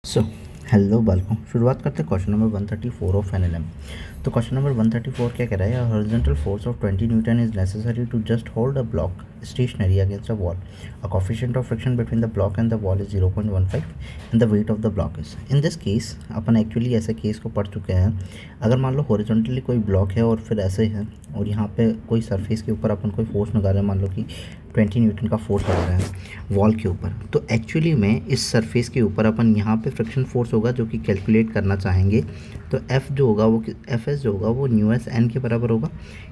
So hello बालकों, शुरुआत करते हैं क्वेश्चन नंबर 134 ऑफ एनएलएम। तो क्वेश्चन नंबर 134 क्या कह रहा है? Horizontal force of 20 newton is necessary to just hold a block stationary against a wall. A coefficient of friction between the block and the wall is 0.15 and the weight of the block is. In this case अपन actually ऐसे case को पढ़ चुके हैं। अगर मान लो horizontally कोई block है और फिर ऐसे है और यहाँ पे कोई सरफेस के ऊपर अपन कोई फोर्स लगा रहे हैं, मान लो कि 20 न्यूटन का फोर्स लगा रहा है वॉल के ऊपर, तो एक्चुअली में इस सरफेस के ऊपर अपन यहाँ पे फ्रिक्शन फोर्स होगा जो कि कैलकुलेट करना चाहेंगे। तो एफ जो होगा वो एफ एस जो होगा वो न्यू एस एन के बराबर होगा।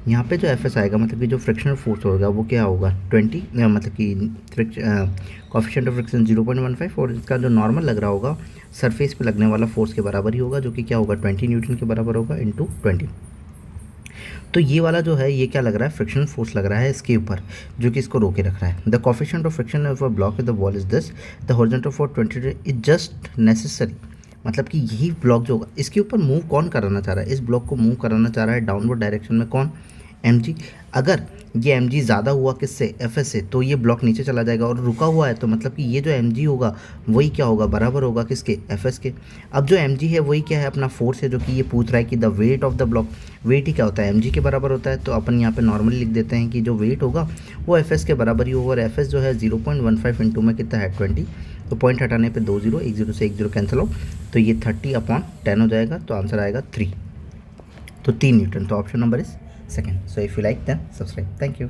यहाँ पे जो एफ एस आएगा मतलब कि जो फ्रिक्शनल फोर्स होगा वो क्या होगा 20, मतलब कि कोफिशिएंट ऑफ फ्रिक्शन 0.15, और इसका जो नॉर्मल लग रहा होगा सरफेस पे लगने वाला फोर्स के बराबर ही होगा, जो कि क्या होगा 20 न्यूटन के बराबर होगा इंटू 20। तो ये वाला जो है ये क्या लग रहा है? फ्रिक्शन फोर्स लग रहा है इसके ऊपर, जो कि इसको रोके रख रहा है। The coefficient of friction of a block the wall is this. The horizontal force 20 is just necessary, मतलब कि यही ब्लॉक जो होगा इसके ऊपर मूव कौन कराना चाह रहा है? इस ब्लॉक को मूव कराना चाह रहा है डाउनवर्ड डायरेक्शन में। कौन? M G. अगर ये एम जी ज़्यादा हुआ किससे? एफ एस से, तो ये ब्लॉक नीचे चला जाएगा, और रुका हुआ है तो मतलब कि ये जो एम जी होगा वही क्या होगा? बराबर होगा किसके? एफ एस के। अब जो एम जी है वही क्या है? अपना फोर्स है, जो कि ये पूछ रहा है कि the weight of the block. Weight ही क्या होता है? एम जी के बराबर होता है। तो अपन यहाँ पे नॉर्मली लिख देते हैं कि जो वेट होगा वो एफ एस के बराबर ही होगा, और एफ एस जो है 0.15 इंटू में कितना है 20, तो पॉइंट हटाने पे 2 जीरो, 1 जीरो से 1 जीरो कैंसिल हो, तो ये 30/10 हो जाएगा। तो आंसर आएगा 3, तो 3 न्यूटन। तो option number is second. So if you like then subscribe. Thank you.